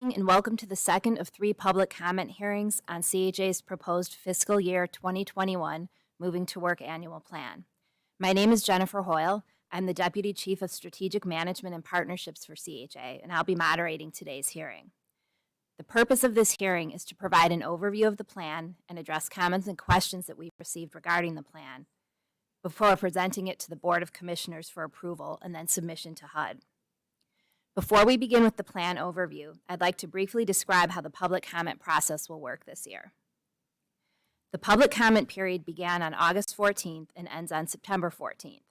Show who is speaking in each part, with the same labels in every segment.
Speaker 1: And welcome to the second of 3 public comment hearings on CHA's proposed fiscal year 2021 Moving to Work Annual Plan. My name is Jennifer Hoyle. I'm the Deputy Chief of Strategic Management and Partnerships for CHA, and I'll be moderating today's hearing. The purpose of this hearing is to provide an overview of the plan and address comments and questions that we've received regarding the plan before presenting it to the Board of Commissioners for approval and then submission to HUD. Before we begin with the plan overview, I'd like to briefly describe how the public comment process will work this year. The public comment period began on August 14th and ends on September 14th.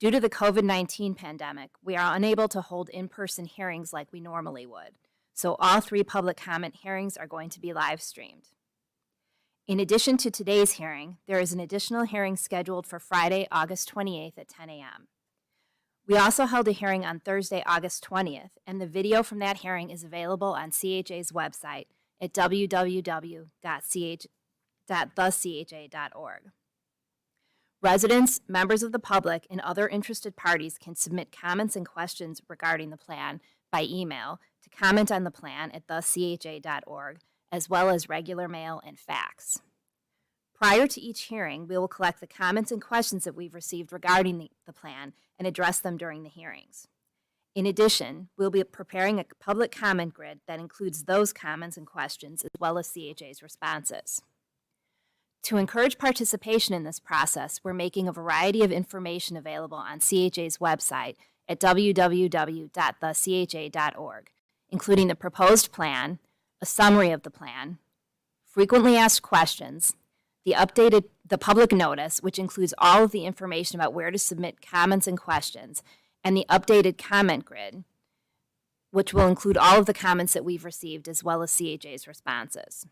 Speaker 1: Due to the COVID-19 pandemic, we are unable to hold in-person hearings like we normally would, so all 3 public comment hearings are going to be live streamed. In addition to today's hearing, there is an additional hearing scheduled for Friday, August 28th at 10 a.m. We also held a hearing on Thursday, August 20th, and the video from that hearing is available on CHA's website at www.thecha.org. Residents, members of the public, and other interested parties can submit comments and questions regarding the plan by email to comment on the plan at thecha.org, as well as regular mail and fax. Prior to each hearing, we will collect the comments and questions that we've received regarding the plan and address them during the hearings. In addition, we'll be preparing a public comment grid that includes those comments and questions as well as CHA's responses. To encourage participation in this process, we're making a variety of information available on CHA's website at www.thecha.org, including the proposed plan, a summary of the plan, frequently asked questions, the public notice, which includes all of the information about where to submit comments and questions, and the updated comment grid, which will include all of the comments that we've received as well as CHA's responses.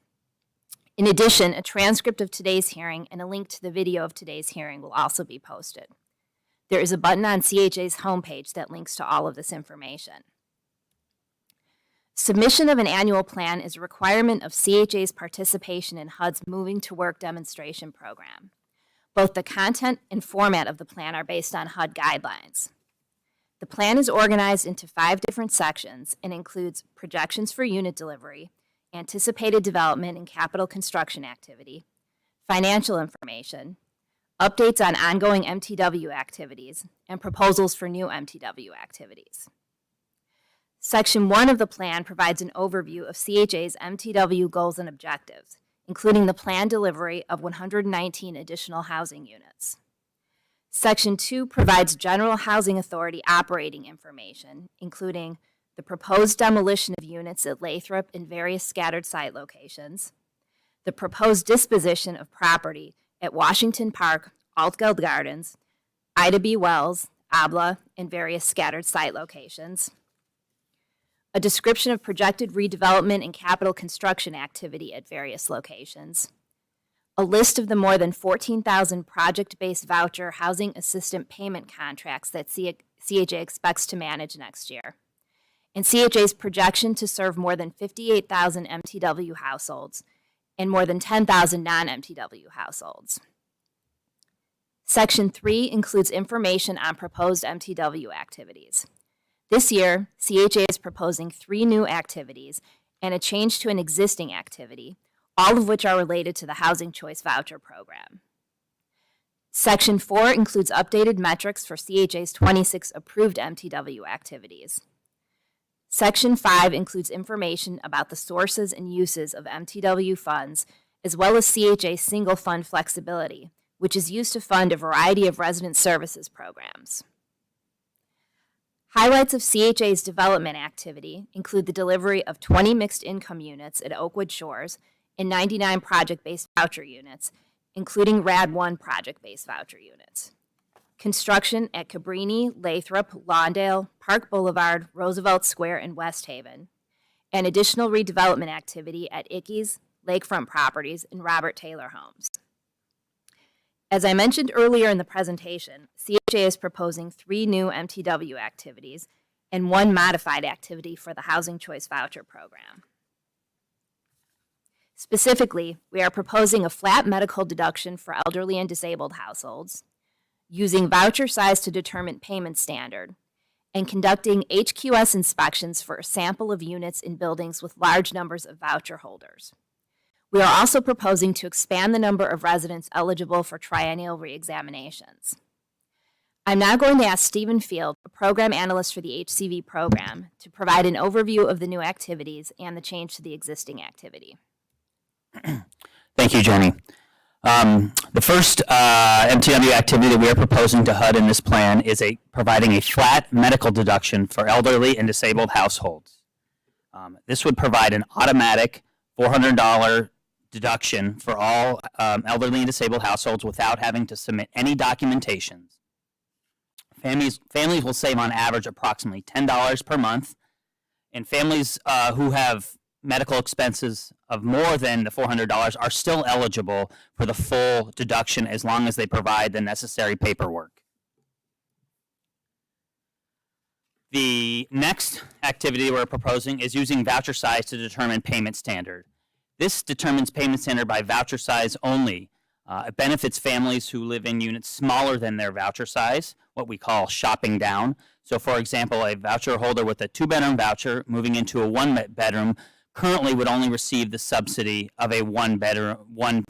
Speaker 1: In addition, a transcript of today's hearing and a link to the video of today's hearing will also be posted. There is a button on CHA's homepage that links to all of this information. Submission of an annual plan is a requirement of CHA's participation in HUD's Moving to Work demonstration program. Both the content and format of the plan are based on HUD guidelines. The plan is organized into 5 different sections and includes projections for unit delivery, anticipated development and capital construction activity, financial information, updates on ongoing MTW activities, and proposals for new MTW activities. Section 1 of the plan provides an overview of CHA's MTW goals and objectives, including the planned delivery of 119 additional housing units. Section 2 provides General Housing Authority operating information, including the proposed demolition of units at Lathrop and various scattered site locations, the proposed disposition of property at Washington Park, Altgeld Gardens, Ida B. Wells, Abla, and various scattered site locations, a description of projected redevelopment and capital construction activity at various locations, a list of the more than 14,000 project-based voucher housing assistant payment contracts that CHA expects to manage next year, and CHA's projection to serve more than 58,000 MTW households and more than 10,000 non-MTW households. Section 3 includes information on proposed MTW activities. This year, CHA is proposing 3 new activities and a change to an existing activity, all of which are related to the Housing Choice Voucher Program. Section 4 includes updated metrics for CHA's 26 approved MTW activities. Section 5 includes information about the sources and uses of MTW funds, as well as CHA's single fund flexibility, which is used to fund a variety of resident services programs. Highlights of CHA's development activity include the delivery of 20 mixed income units at Oakwood Shores and 99 project-based voucher units, including RAD 1 project-based voucher units. Construction at Cabrini, Lathrop, Lawndale, Park Boulevard, Roosevelt Square, and West Haven, and additional redevelopment activity at Ickes, Lakefront Properties, and Robert Taylor Homes. As I mentioned earlier in the presentation, CHA is proposing 3 new MTW activities and 1 modified activity for the Housing Choice Voucher Program. Specifically, we are proposing a flat medical deduction for elderly and disabled households, using voucher size to determine payment standard, and conducting HQS inspections for a sample of units in buildings with large numbers of voucher holders. We are also proposing to expand the number of residents eligible for triennial reexaminations. I'm now going to ask Stephen Field, a program analyst for the HCV program, to provide an overview of the new activities and the change to the existing activity.
Speaker 2: Thank you, Jenny. The first MTW activity that we are proposing to HUD in this plan is providing a flat medical deduction for elderly and disabled households. This would provide an automatic $400 deduction for all elderly and disabled households without having to submit any documentations. Families will save on average approximately $10 per month, and families who have medical expenses of more than the $400 are still eligible for the full deduction as long as they provide the necessary paperwork. The next activity we're proposing is using voucher size to determine payment standard. This determines payment standard by voucher size only. It benefits families who live in units smaller than their voucher size, what we call shopping down. So for example, a voucher holder with a 2-bedroom voucher moving into a 1-bedroom currently would only receive the subsidy of a one bedroom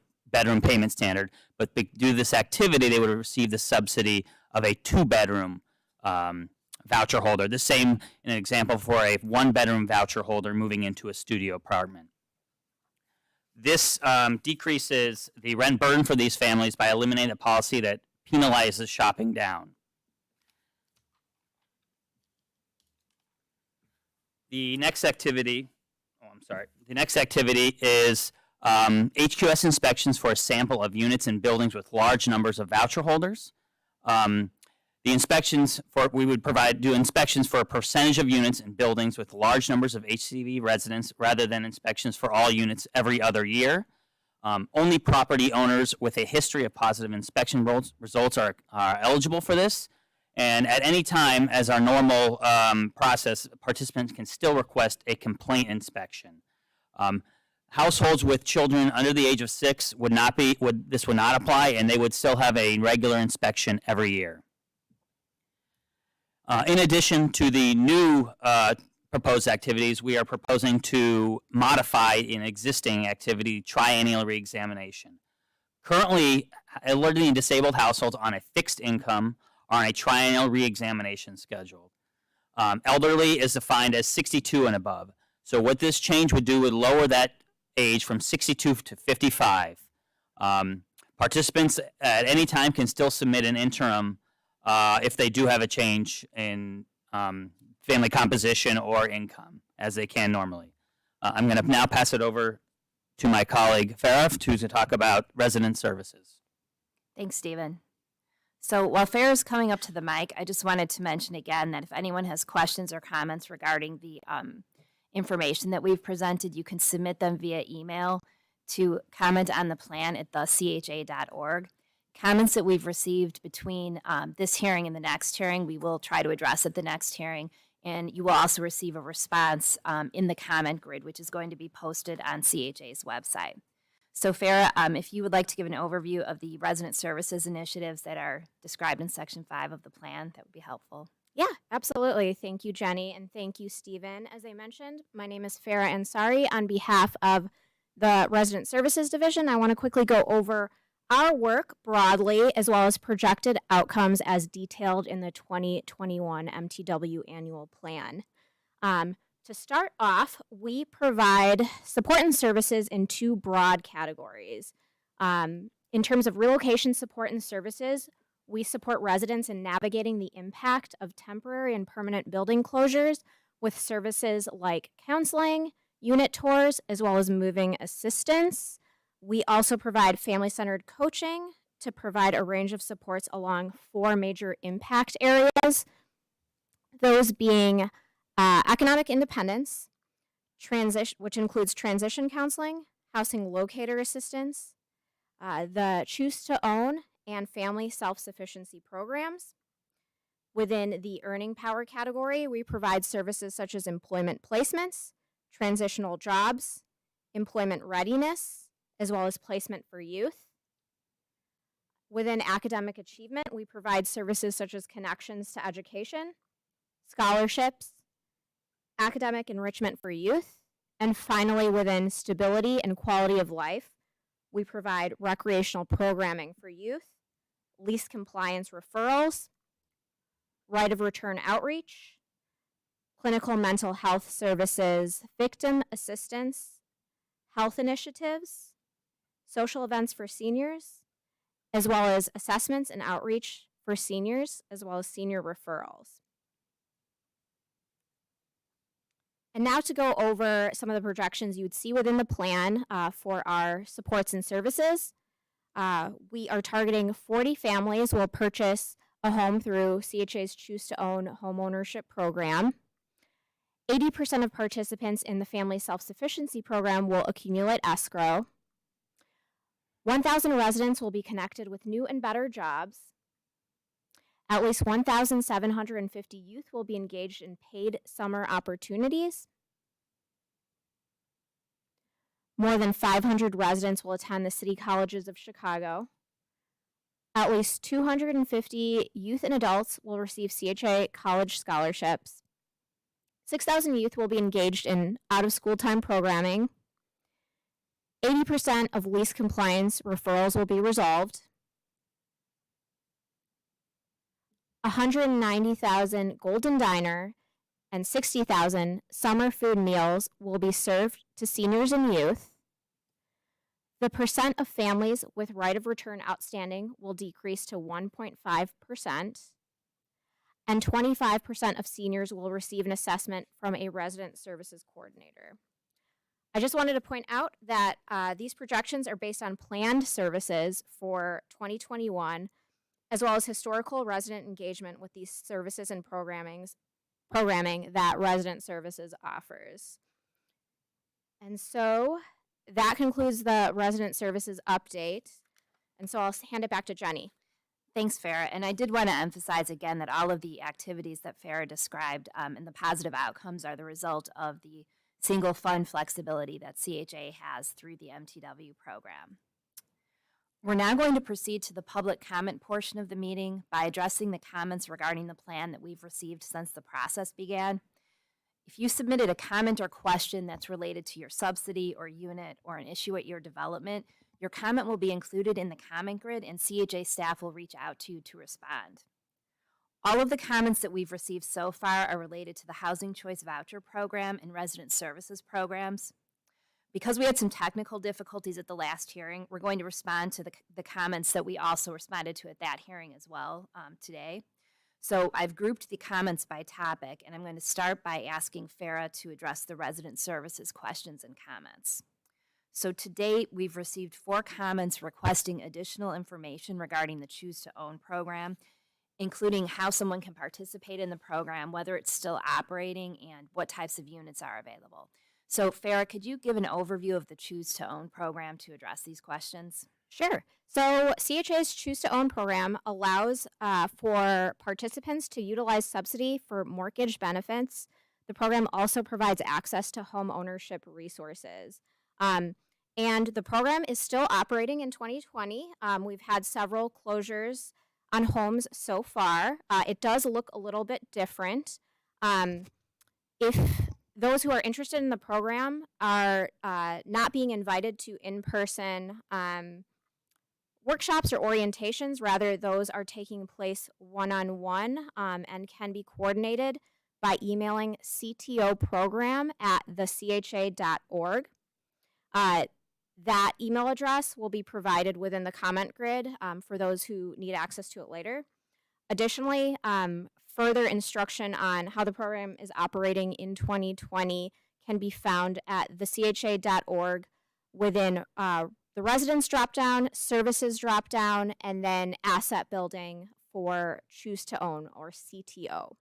Speaker 2: payment standard, but due to this activity, they would receive the subsidy of a 2-bedroom voucher holder. The same, an example for a 1-bedroom voucher holder moving into a studio apartment. This decreases the rent burden for these families by eliminating a policy that penalizes shopping down. The next activity is HQS inspections for a sample of units in buildings with large numbers of voucher holders. We would do inspections for a percentage of units in buildings with large numbers of HCV residents rather than inspections for all units every other year. Only property owners with a history of positive inspection results are eligible for this. And at any time, as our normal process, participants can still request a complaint inspection. Households with children under the age of 6 this would not apply, and they would still have a regular inspection every year. In addition to the new proposed activities, we are proposing to modify an existing activity, triennial reexamination. Currently, elderly and disabled households on a fixed income are on a triennial reexamination schedule. Elderly is defined as 62 and above. So what this change would do would lower that age from 62 to 55. Participants at any time can still submit an interim if they do have a change in family composition or income, as they can normally. I'm going to now pass it over to my colleague, Farah, to talk about resident services.
Speaker 1: Thanks, Stephen. So while Farah is coming up to the mic, I just wanted to mention again that if anyone has questions or comments regarding the information that we've presented, you can submit them via email to comment-on-the-plan@thecha.org. Comments that we've received between this hearing and the next hearing, we will try to address at the next hearing, and you will also receive a response in the comment grid, which is going to be posted on CHA's website. So Farah, if you would like to give an overview of the resident services initiatives that are described in Section 5 of the plan, that would be helpful.
Speaker 3: Yeah, absolutely. Thank you, Jenny, and thank you, Stephen. As I mentioned, my name is Farah Ansari. On behalf of the Resident Services Division, I want to quickly go over our work broadly, as well as projected outcomes as detailed in the 2021 MTW Annual Plan. To start off, we provide support and services in 2 broad categories. In terms of relocation support and services, we support residents in navigating the impact of temporary and permanent building closures with services like counseling, unit tours, as well as moving assistance. We also provide family-centered coaching to provide a range of supports along 4 major impact areas, those being economic independence, which includes transition counseling, housing locator assistance, the Choose to Own and family self-sufficiency programs. Within the earning power category, we provide services such as employment placements, transitional jobs, employment readiness, as well as placement for youth. Within academic achievement, we provide services such as connections to education, scholarships, academic enrichment for youth, and finally, within stability and quality of life, we provide recreational programming for youth, lease compliance referrals, right of return outreach, clinical mental health services, victim assistance, health initiatives, social events for seniors, as well as assessments and outreach for seniors, as well as senior referrals. And now to go over some of the projections you would see within the plan for our supports and services. We are targeting 40 families will purchase a home through CHA's Choose to Own homeownership program. 80% of participants in the Family Self-Sufficiency program will accumulate escrow. 1,000 residents will be connected with new and better jobs. At least 1,750 youth will be engaged in paid summer opportunities. More than 500 residents will attend the City Colleges of Chicago. At least 250 youth and adults will receive CHA college scholarships. 6,000 youth will be engaged in out-of-school time programming. 80% of lease compliance referrals will be resolved. 190,000 Golden Diner and 60,000 summer food meals will be served to seniors and youth. The percent of families with right of return outstanding will decrease to 1.5%, and 25% of seniors will receive an assessment from a resident services coordinator. I just wanted to point out that these projections are based on planned services for 2021, as well as historical resident engagement with these services and programming that resident services offers. And so that concludes the resident services update. And so I'll hand it back to Jenny.
Speaker 1: Thanks, Farah. And I did want to emphasize again that all of the activities that Farah described and the positive outcomes are the result of the single fund flexibility that CHA has through the MTW program. We're now going to proceed to the public comment portion of the meeting by addressing the comments regarding the plan that we've received since the process began. If you submitted a comment or question that's related to your subsidy or unit or an issue at your development, your comment will be included in the comment grid and CHA staff will reach out to you to respond. All of the comments that we've received so far are related to the Housing Choice Voucher Program and Resident Services Programs. Because we had some technical difficulties at the last hearing, we're going to respond to the comments that we also responded to at that hearing as well today. So I've grouped the comments by topic, and I'm going to start by asking Farah to address the resident services questions and comments. So to date, we've received 4 comments requesting additional information regarding the Choose to Own program, including how someone can participate in the program, whether it's still operating, and what types of units are available. So Farah, could you give an overview of the Choose to Own program to address these questions?
Speaker 3: Sure. So CHA's Choose to Own program allows for participants to utilize subsidy for mortgage benefits. The program also provides access to home ownership resources. And the program is still operating in 2020. We've had several closures on homes so far. It does look a little bit different. If those who are interested in the program are not being invited to in-person workshops or orientations, rather those are taking place one-on-one and can be coordinated by emailing ctoprogram@thecha.org. That email address will be provided within the comment grid for those who need access to it later. Additionally, further instruction on how the program is operating in 2020 can be found at thecha.org within the residence dropdown, services dropdown, and then asset building for Choose to Own or CTO.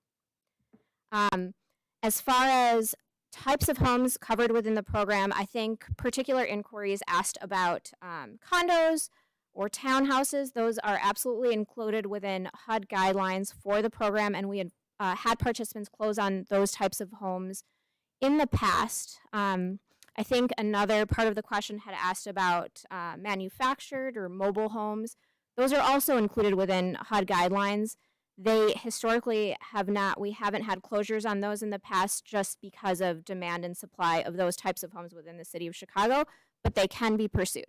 Speaker 3: As far as types of homes covered within the program, I think particular inquiries asked about condos or townhouses. Those are absolutely included within HUD guidelines for the program, and we had participants close on those types of homes in the past. I think another part of the question had asked about manufactured or mobile homes. Those are also included within HUD guidelines. They historically have not, we haven't had closures on those in the past just because of demand and supply of those types of homes within the city of Chicago, but they can be pursued.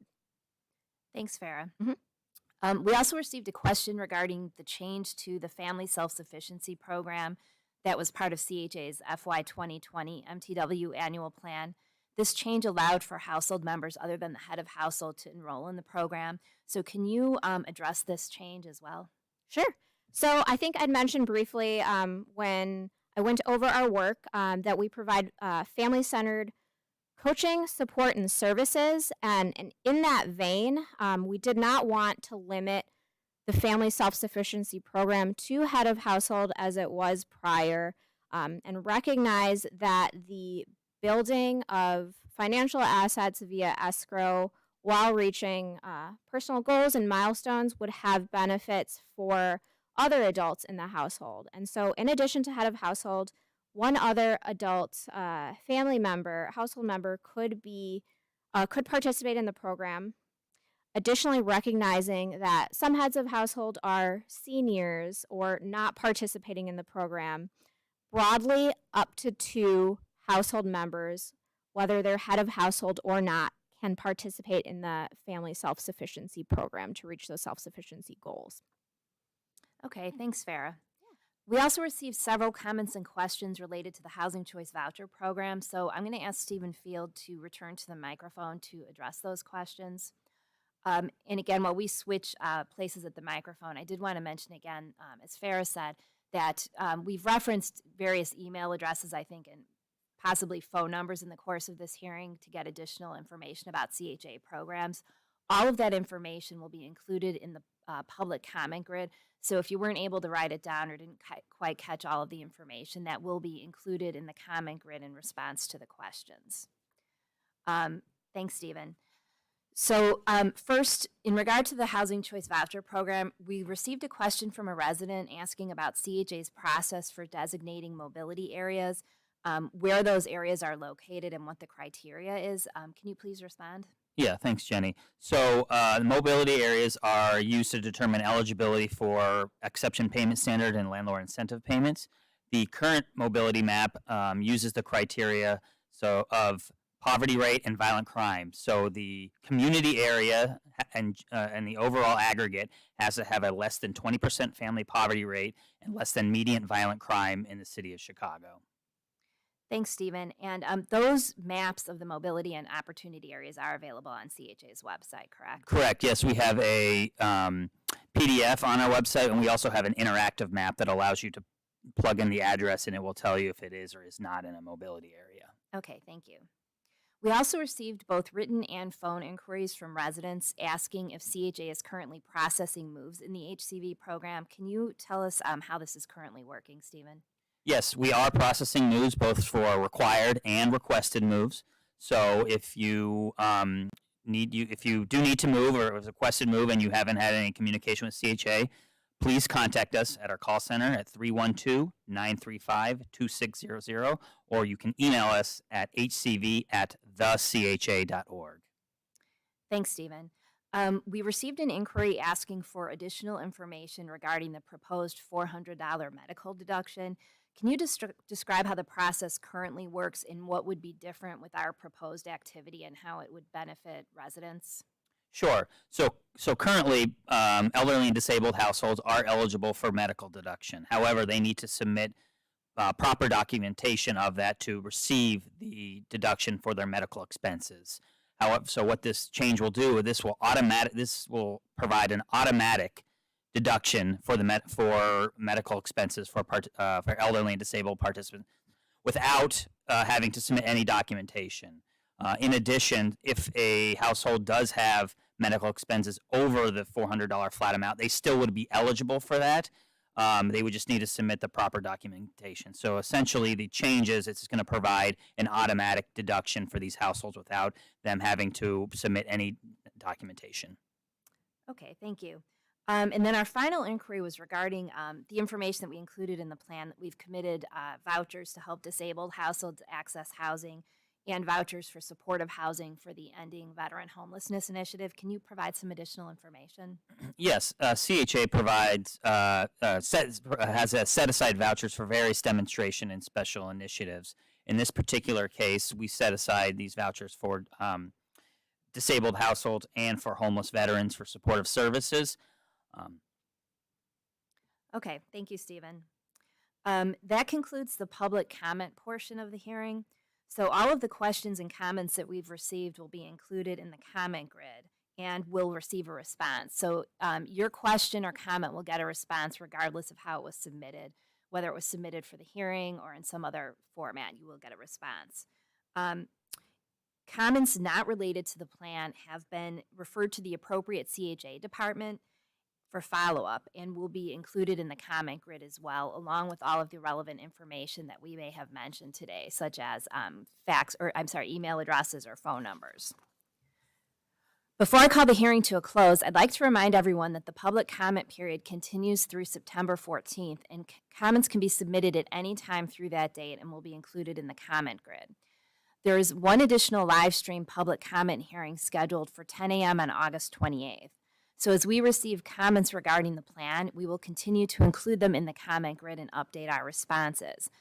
Speaker 1: Thanks, Farah.
Speaker 3: Mhm.
Speaker 1: We also received a question regarding the change to the Family Self-Sufficiency Program that was part of CHA's FY 2020 MTW annual plan. This change allowed for household members other than the head of household to enroll in the program. So can you address this change as well?
Speaker 3: Sure. So I think I'd mentioned briefly when I went over our work that we provide family-centered coaching, support, and services. And in that vein, we did not want to limit the Family Self-Sufficiency Program to head of household as it was prior, and recognize that the building of financial assets via escrow while reaching personal goals and milestones would have benefits for other adults in the household. And so, in addition to head of household, one other adult family member, household member could participate in the program. Additionally, recognizing that some heads of household are seniors or not participating in the program, broadly up to 2 household members, whether they're head of household or not, can participate in the Family Self-Sufficiency Program to reach those self-sufficiency goals.
Speaker 1: Okay, thanks, Farah. We also received several comments and questions related to the Housing Choice Voucher Program, so I'm going to ask Stephen Field to return to the microphone to address those questions. And again, while we switch places at the microphone, I did want to mention again, as Farah said, that we've referenced various email addresses, I think, and possibly phone numbers in the course of this hearing to get additional information about CHA programs. All of that information will be included in the public comment grid. So if you weren't able to write it down or didn't quite catch all of the information, that will be included in the comment grid in response to the questions. Thanks, Stephen. So first, in regard to the Housing Choice Voucher Program, we received a question from a resident asking about CHA's process for designating mobility areas, where those areas are located and what the criteria is. Can you please respond?
Speaker 2: Yeah, thanks, Jenny. So the mobility areas are used to determine eligibility for exception payment standard and landlord incentive payments. The current mobility map uses the criteria of poverty rate and violent crime. So the community area and the overall aggregate has to have a less than 20% family poverty rate and less than median violent crime in the city of Chicago.
Speaker 1: Thanks, Stephen. And those maps of the mobility and opportunity areas are available on CHA's website, correct?
Speaker 2: Correct. Yes, we have a PDF on our website, and we also have an interactive map that allows you to plug in the address, and it will tell you if it is or is not in a mobility area.
Speaker 1: Okay, thank you. We also received both written and phone inquiries from residents asking if CHA is currently processing moves in the HCV program. Can you tell us how this is currently working, Stephen?
Speaker 2: Yes, we are processing moves both for required and requested moves. So if you if you do need to move or it was a requested move and you haven't had any communication with CHA, please contact us at our call center at 312-935-2600, or you can email us at hcv@thecha.org.
Speaker 1: Thanks, Stephen. We received an inquiry asking for additional information regarding the proposed $400 medical deduction. Can you describe how the process currently works and what would be different with our proposed activity and how it would benefit residents?
Speaker 2: Sure. So currently, elderly and disabled households are eligible for medical deduction. However, they need to submit proper documentation of that to receive the deduction for their medical expenses. However, so what this change will do, this will provide an automatic deduction for for medical expenses for elderly and disabled participants without having to submit any documentation. In addition, if a household does have medical expenses over the $400 flat amount, they still would be eligible for that. They would just need to submit the proper documentation. So essentially, the change is it's going to provide an automatic deduction for these households without them having to submit any documentation.
Speaker 1: Okay, thank you. And then our final inquiry was regarding the information that we included in the plan that we've committed vouchers to help disabled households access housing and vouchers for supportive housing for the Ending Veteran Homelessness Initiative. Can you provide some additional information?
Speaker 2: Yes, CHA provides has set aside vouchers for various demonstration and special initiatives. In this particular case, we set aside these vouchers for disabled households and for homeless veterans for supportive services.
Speaker 1: Okay, thank you, Stephen. That concludes the public comment portion of the hearing. So all of the questions and comments that we've received will be included in the comment grid and will receive a response. So your question or comment will get a response regardless of how it was submitted, whether it was submitted for the hearing or in some other format, you will get a response. Comments not related to the plan have been referred to the appropriate CHA department for follow-up and will be included in the comment grid as well, along with all of the relevant information that we may have mentioned today, such as email addresses or phone numbers. Before I call the hearing to a close, I'd like to remind everyone that the public comment period continues through September 14th, and comments can be submitted at any time through that date and will be included in the comment grid. There is one additional live stream public comment hearing scheduled for 10 a.m. on August 28th. So as we receive comments regarding the plan, we will continue to include them in the comment grid and update our responses.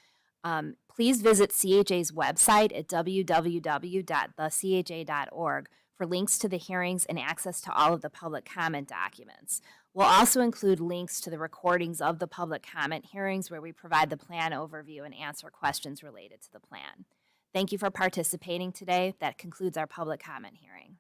Speaker 1: Please visit CHA's website at www.thecha.org for links to the hearings and access to all of the public comment documents. We'll also include links to the recordings of the public comment hearings where we provide the plan overview and answer questions related to the plan. Thank you for participating today. That concludes our public comment hearing.